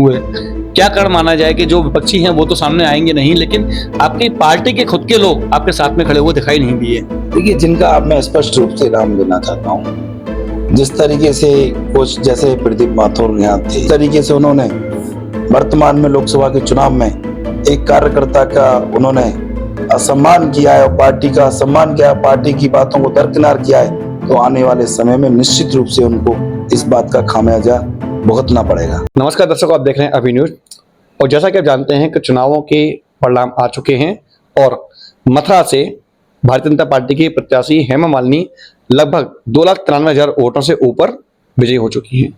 हुए। क्या कारण माना जाए कि जो विपक्षी हैं वो तो सामने आएंगे नहीं, लेकिन आपकी पार्टी के खुद के लोग आपके साथ में खड़े हुए दिखाई नहीं दिए। देखिए, जिनका अब मैं स्पष्ट रूप से नाम लेना चाहता हूँ, जिस तरीके से कुछ जैसे प्रदीप माथुर यहाँ थे, इस तरीके से उन्होंने वर्तमान में लोकसभा के चुनाव में एक कार्यकर्ता का उन्होंने असम्मान किया है और पार्टी का सम्मान किया है, पार्टी की बातों को दरकिनार किया है, तो आने वाले समय में निश्चित रूप से उनको इस बात का खामियाजा भुगतना पड़ेगा। नमस्कार दर्शकों, आप देख रहे हैं अभी न्यूज। और जैसा कि आप जानते हैं कि चुनावों के परिणाम आ चुके हैं और मथुरा से भारतीय जनता पार्टी की प्रत्याशी हेमा मालिनी लगभग 2,93,000 वोटों से ऊपर विजयी हो चुकी हैं,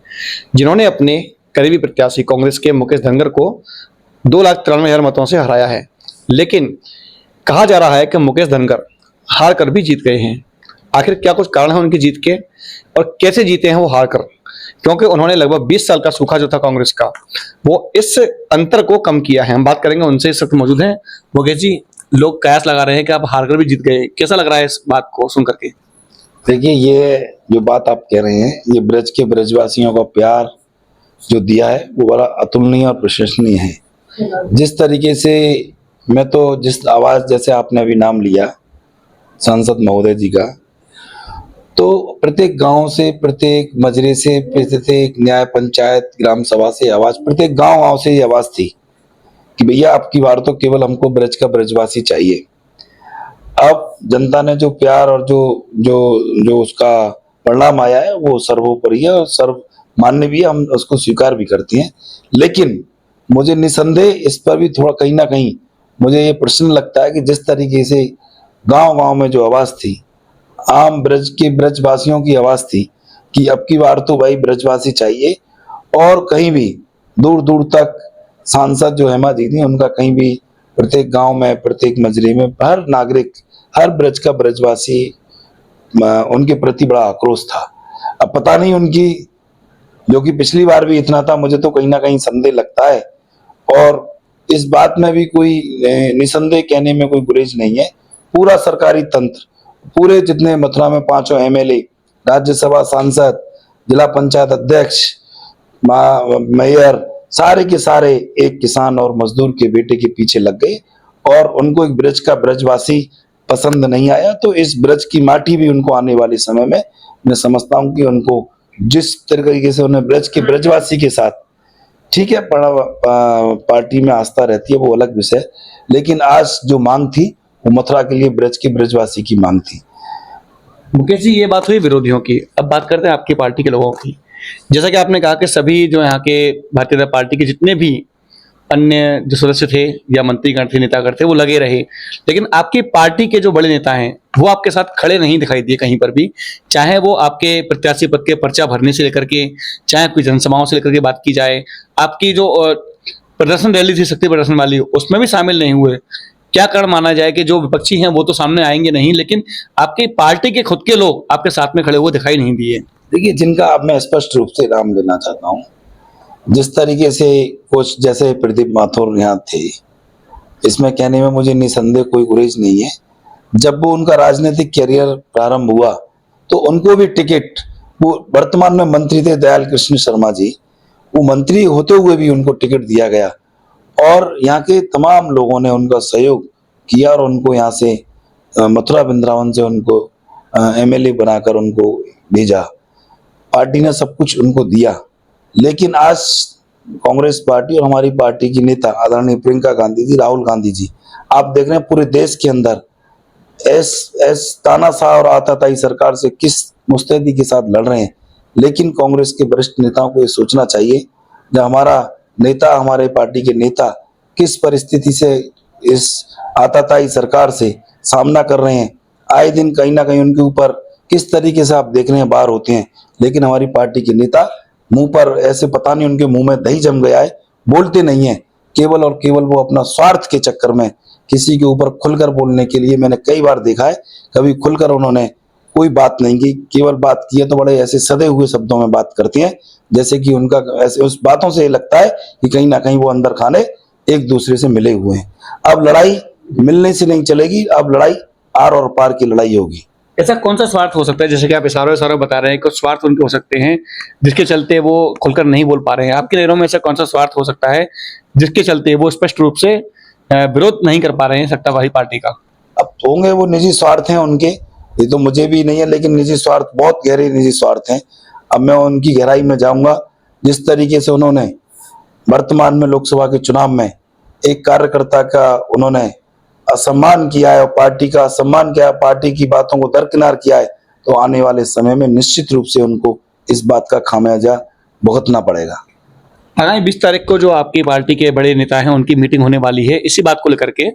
जिन्होंने अपने करीबी प्रत्याशी कांग्रेस के मुकेश धनगर को 2,93,000 मतों से हराया है। लेकिन कहा जा रहा है कि मुकेश धनगर हार कर भी जीत गए हैं। आखिर क्या कुछ कारण है उनकी जीत के और कैसे जीते हैं वो हार कर? क्योंकि उन्होंने लगभग 20 साल का सूखा जो था कांग्रेस का, वो इस अंतर को कम किया है। हम बात करेंगे उनसे, इस वक्त मौजूद हैं। मुकेश जी, लोग कयास लगा रहे हैं कि आप हार कर भी जीत गए, कैसा लग रहा है इस बात को सुन करके? देखिए, ये जो बात आप कह रहे हैं, ये ब्रज के ब्रजवासियों का प्यार जो दिया है वो बड़ा अतुलनीय और प्रशंसनीय है। जिस तरीके से मैं तो जिस आवाज, जैसे आपने अभी नाम लिया सांसद महोदय जी का, तो प्रत्येक गांव से, प्रत्येक मजरे से, प्रत्येक न्याय पंचायत ग्राम सभा से आवाज, प्रत्येक गांव से ये आवाज थी कि भैया आपकी बार तो केवल हमको ब्रज का ब्रजवासी चाहिए। अब जनता ने जो प्यार और जो जो जो उसका परिणाम आया है वो सर्वोपरि है और सर्व मान्य भी है, हम उसको स्वीकार भी करते हैं। लेकिन मुझे निसंदेह इस पर भी थोड़ा कहीं ना कहीं मुझे ये प्रश्न लगता है कि जिस तरीके से गांव गांव में जो आवाज थी, आम ब्रज के ब्रजवासियों की आवाज थी कि अब की बार तो भाई ब्रजवासी चाहिए, और कहीं भी दूर दूर तक सांसद जो हेमा जी थी उनका कहीं भी प्रत्येक गांव में, प्रत्येक मजरे में हर नागरिक, हर ब्रज का ब्रजवासी उनके प्रति बड़ा आक्रोश था। अब पता नहीं उनकी, जो कि पिछली बार भी इतना था, मुझे तो कहीं ना कहीं संदेह लगता है। और इस बात में भी कोई निसंदेह कहने में कोई गुरेज नहीं है। पूरा सरकारी तंत्र, पूरे जितने मथुरा में 5 एमएलए, राज्यसभा सांसद, जिला पंचायत अध्यक्ष, मेयर, सारे के सारे एक किसान और मजदूर के बेटे के पीछे लग गए और उनको एक ब्रज का ब्रजवासी पसंद नहीं आया। तो इस ब्रज की माटी भी उनको आने वाले समय में, मैं समझता हूं कि उनको जिस तरीके से उन्हें ब्रज के ब्रजवासी के साथ, ठीक है, पार्टी में आस्था रहती है वो अलग विषय, लेकिन आज जो मांग थी वो मथुरा के लिए ब्रज के ब्रजवासी की मांग थी। मुकेश जी, ये बात हुई विरोधियों की, अब बात करते हैं आपकी पार्टी के लोगों की। जैसा कि आपने कहा कि सभी जो यहाँ के भारतीय जनता पार्टी के जितने भी अन्य जो सदस्य थे या मंत्रीगण थे, नेतागण थे, वो लगे रहे, लेकिन आपकी पार्टी के जो बड़े नेता हैं वो आपके साथ खड़े नहीं दिखाई दिए कहीं पर भी। चाहे वो आपके प्रत्याशी पद के पर्चा भरने से लेकर के, चाहे कोई जनसभाओं से लेकर के बात की जाए, आपकी जो प्रदर्शन रैली थी, शक्ति प्रदर्शन वाली, उसमें भी शामिल नहीं हुए। क्या कारण माना जाए कि जो विपक्षी हैं वो तो सामने आएंगे नहीं, लेकिन आपकी पार्टी के खुद के लोग आपके साथ में खड़े हुए दिखाई नहीं दिए? देखिए, जिनका अब मैं स्पष्ट रूप से नाम लेना चाहता हूँ, जिस तरीके से कुछ जैसे प्रदीप माथुर यहाँ थे, इसमें कहने में मुझे निसंदेह कोई गुरेज नहीं है। जब वो उनका राजनीतिक करियर प्रारंभ हुआ तो उनको भी टिकट, वो वर्तमान में मंत्री थे दयाल कृष्ण शर्मा जी, वो मंत्री होते हुए भी उनको टिकट दिया गया और यहाँ के तमाम लोगों ने उनका सहयोग किया और उनको यहाँ से मथुरा वृंदावन से उनको एमएलए बनाकर उनको भेजा। पार्टी ने सब कुछ उनको दिया। लेकिन आज कांग्रेस पार्टी और हमारी पार्टी की नेता आदरणीय प्रियंका गांधी जी, राहुल गांधी जी, आप देख रहे हैं पूरे देश के अंदर तानाशाह और आताताई सरकार से किस मुस्तैदी के साथ लड़ रहे हैं। लेकिन कांग्रेस के वरिष्ठ नेताओं को ये सोचना चाहिए, जब हमारा नेता, हमारे पार्टी के नेता किस परिस्थिति से इस आताताई सरकार से सामना कर रहे हैं, आए दिन कहीं ना कहीं उनके ऊपर किस तरीके से आप देख रहे हैं बार होते हैं, लेकिन हमारी पार्टी के नेता मुंह पर ऐसे, पता नहीं उनके मुंह में दही जम गया है, बोलते नहीं है। केवल और केवल वो अपना स्वार्थ के चक्कर में किसी के ऊपर खुलकर बोलने के लिए मैंने कई बार देखा है, कभी खुलकर उन्होंने कोई बात नहीं की। केवल बात की है तो बड़े ऐसे सदे हुए शब्दों में बात करते हैं, जैसे कि उनका ऐसे, उस बातों से लगता है कि कहीं ना कहीं वो अंदर खाने एक दूसरे से मिले हुए हैं। अब लड़ाई मिलने से नहीं चलेगी, अब लड़ाई आर और पार की लड़ाई होगी। ऐसा कौन सा स्वार्थ हो सकता है, जैसे कि आप इशारों इशारों बता रहे हैं, कुछ स्वार्थ उनके हो सकते हैं जिसके चलते वो खुलकर नहीं बोल पा रहे हैं। आपकी नज़रों में ऐसा कौन सा स्वार्थ हो सकता है जिसके चलते वो स्पष्ट रूप से विरोध नहीं कर पा रहे हैं सत्ताधारी पार्टी का? अब होंगे वो निजी स्वार्थ हैं उनके, ये तो मुझे भी नहीं है, लेकिन निजी स्वार्थ, बहुत गहरे निजी स्वार्थ हैं। अब मैं उनकी गहराई में जाऊंगा। जिस तरीके से उन्होंने वर्तमान में लोकसभा के चुनाव में एक कार्यकर्ता का उन्होंने असम्मान किया है और पार्टी का सम्मान किया है, पार्टी की बातों को दरकिनार किया है, तो आने वाले समय में निश्चित रूप से उनको इस बात का खामियाजा भुगतना पड़ेगा। आगामी 20 तारीख को जो आपकी पार्टी के बड़े नेता हैं उनकी मीटिंग होने वाली है, इसी बात को लेकर के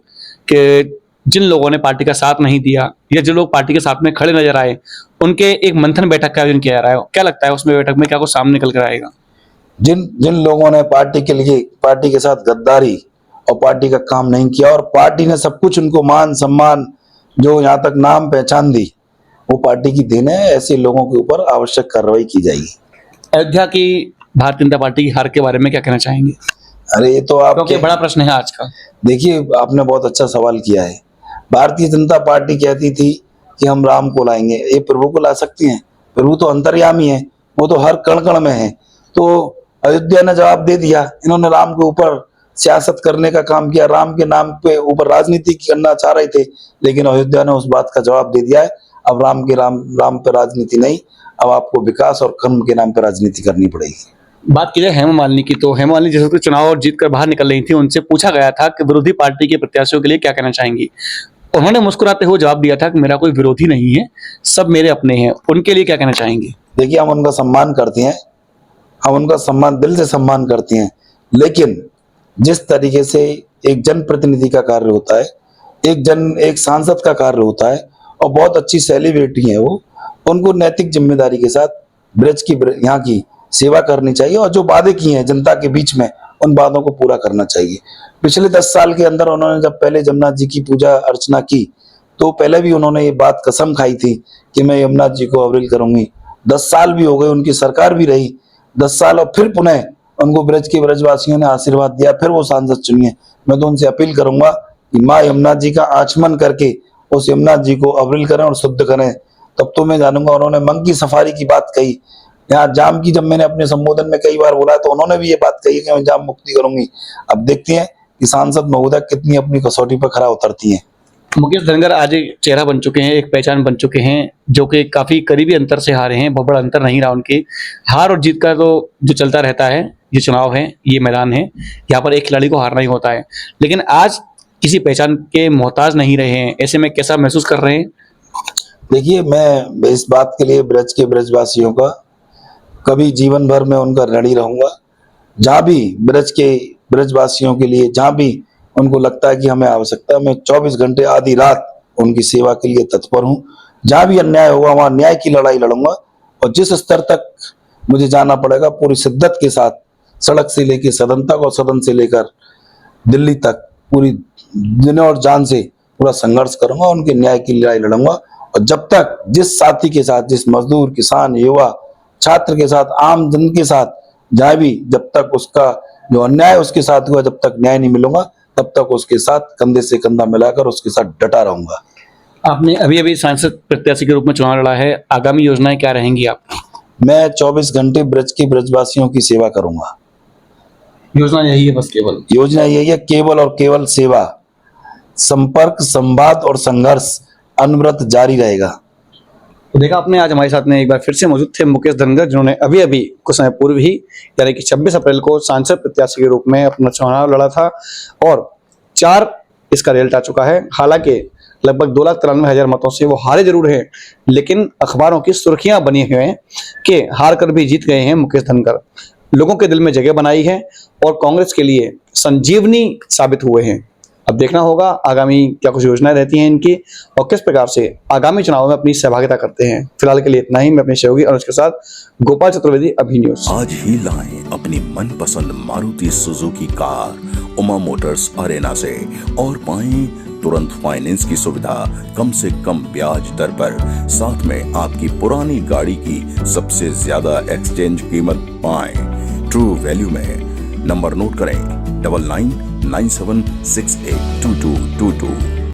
कि जिन लोगों ने पार्टी का साथ नहीं दिया या जो लोग पार्टी के साथ में खड़े नजर आए, उनके एक मंथन बैठक का आयोजन किया जा रहा है। क्या लगता है उसमें बैठक में क्या कुछ सामने निकल कर आएगा? जिन जिन लोगों ने पार्टी के लिए, पार्टी के साथ गद्दारी और पार्टी का काम नहीं किया और पार्टी ने सब कुछ उनको मान सम्मान, जो यहाँ तक नाम पहचान दी, वो पार्टी की देन है। ऐसे लोगों के ऊपर आवश्यक कार्रवाई की जाएगी। अयोध्या की भारतीय जनता पार्टी की हार के बारे में क्या कहना चाहेंगे? अरे ये तो आप, क्योंकि बड़ा प्रश्न है आज का। देखिए आपने बहुत अच्छा सवाल किया है। भारतीय जनता पार्टी कहती थी कि हम राम को लाएंगे, ये प्रभु को ला सकती हैं? प्रभु तो अंतर्यामी है, वो तो हर कण कण में है। तो अयोध्या ने जवाब दे दिया। इन्होंने राम के ऊपर सियासत करने का काम किया, राम के नाम पे ऊपर राजनीति करना चाह रहे थे, लेकिन अयोध्या ने उस बात का जवाब दे दिया है। अब राम पे राजनीति नहीं, अब आपको विकास और कर्म के नाम पे राजनीति करनी पड़ेगी। बात की जाए हेमा मालिनी की, तो हेमा मालिनी जैसे चुनाव और जीत कर बाहर निकल रही थी, उनसे पूछा गया था कि विरोधी पार्टी के प्रत्याशियों के लिए क्या कहना चाहेंगी। उन्होंने मुस्कुराते हुए जवाब दिया था कि मेरा कोई विरोधी नहीं है, सब मेरे अपने हैं। उनके लिए क्या कहना चाहेंगे? देखिए हम उनका सम्मान करते हैं, हम उनका सम्मान, दिल से सम्मान करते हैं, लेकिन जिस तरीके से एक जनप्रतिनिधि का कार्य होता है, एक सांसद का कार्य होता है, और बहुत अच्छी सेलिब्रिटी है वो, उनको नैतिक जिम्मेदारी के साथ यहाँ की सेवा करनी चाहिए और जो वादे किए हैं जनता के बीच में, उन वादों को पूरा करना चाहिए। पिछले 10 साल के अंदर उन्होंने जब पहले जगन्नाथ जी की पूजा अर्चना की, तो पहले भी उन्होंने ये बात कसम खाई थी कि मैं यमुना जी को अवरील करूंगी। 10 साल भी हो गए, उनकी सरकार भी रही 10 साल, और फिर पुनः उनको ब्रज के ब्रजवासियों ने आशीर्वाद दिया, फिर वो सांसद चुनी है। मैं तो उनसे अपील करूंगा कि माँ यमुना जी का आचमन करके उस यमुना जी को अवरील करें और शुद्ध करें, तब तो मैं जानूंगा। उन्होंने मंकी सफारी की बात कही, यहाँ जाम की जब मैंने अपने संबोधन में कई बार बोला तो उन्होंने भी ये बात कही कि मैं जाम मुक्ति करूंगी। अब देखते हैं कि सांसद महोदय कितनी अपनी कसौटी पर खरा उतरती हैं। मुकेश धनगर आज एक चेहरा बन चुके हैं, एक पहचान बन चुके हैं, जो कि काफी करीबी अंतर से हारे हैं। बहुत बड़ा अंतर नहीं रहा उनकी। हार और जीत का तो जो चलता रहता है, ये चुनाव है, ये मैदान है, यहाँ पर एक खिलाड़ी को हारना ही होता है। लेकिन आज किसी पहचान के मोहताज नहीं रहे हैं। ऐसे में कैसा महसूस कर रहे हैं? देखिए मैं इस बात के लिए ब्रज के ब्रजवासियों का कभी जीवन भर में उनका ऋणी रहूंगा। जहाँ भी ब्रज के ब्रजवासियों के लिए, जहाँ भी उनको लगता है कि हमें आवश्यकता है, मैं 24 घंटे आधी रात उनकी सेवा के लिए तत्पर हूँ। जहाँ भी अन्याय होगा वहाँ न्याय की लड़ाई लड़ूंगा, और जिस स्तर तक मुझे जाना पड़ेगा पूरी शिद्दत के साथ, सड़क से लेकर सदन तक और सदन से लेकर दिल्ली तक पूरी दिन और जान से पूरा संघर्ष करूंगा, उनके न्याय की लड़ाई लड़ूंगा। और जब तक जिस साथी के साथ, जिस मजदूर, किसान, युवा, छात्र के साथ, आम जन के साथ जाए भी, जब तक उसका जो अन्याय उसके साथ हुआ, जब तक न्याय नहीं मिलूंगा, तब तक उसके साथ कंधे से कंधा मिलाकर उसके साथ डटा रहूंगा। आपने अभी अभी सांसद प्रत्याशी के रूप में चुनाव लड़ा है, आगामी योजनाएं क्या रहेंगी आपकी? मैं 24 घंटे ब्रज के ब्रजवासियों की सेवा करूंगा। योजना यही है बस? केवल योजना यही है, केवल और केवल सेवा। संपर्क, संवाद और संघर्ष अनवरत जारी रहेगा। तो देखा आपने, आज हमारे साथ में एक बार फिर से मौजूद थे मुकेश धनगर, जिन्होंने अभी अभी कुछ समय पूर्व ही यानी कि 26 अप्रैल को सांसद प्रत्याशी के रूप में अपना चुनाव लड़ा था और 4 इसका रिजल्ट आ चुका है। हालांकि लगभग 2,93,000 मतों से वो हारे जरूर हैं, लेकिन अखबारों की सुर्खियां बनी हुई हैं कि हार कर भी जीत गए हैं मुकेश धनगर। लोगों के दिल में जगह बनाई है और कांग्रेस के लिए संजीवनी साबित हुए हैं। अब देखना होगा आगामी क्या कुछ योजनाएं रहती हैं इनकी और किस प्रकार से आगामी चुनाव में अपनी सहभागिता करते हैं। फिलहाल के लिए इतना ही। मैं अपने सहयोगी अनुज के साथ गोपाल चतुर्वेदी, अभी न्यूज। आज ही लाएं अपनी मनपसंद Maruti Suzuki car Uma Motors Arena से और पाएं तुरंत फाइनेंस की सुविधा कम से कम ब्याज दर पर। साथ में आपकी पुरानी गाड़ी की सबसे ज्यादा एक्सचेंज कीमत पाएं ट्रू वैल्यू में। नंबर नोट करें 9997682222।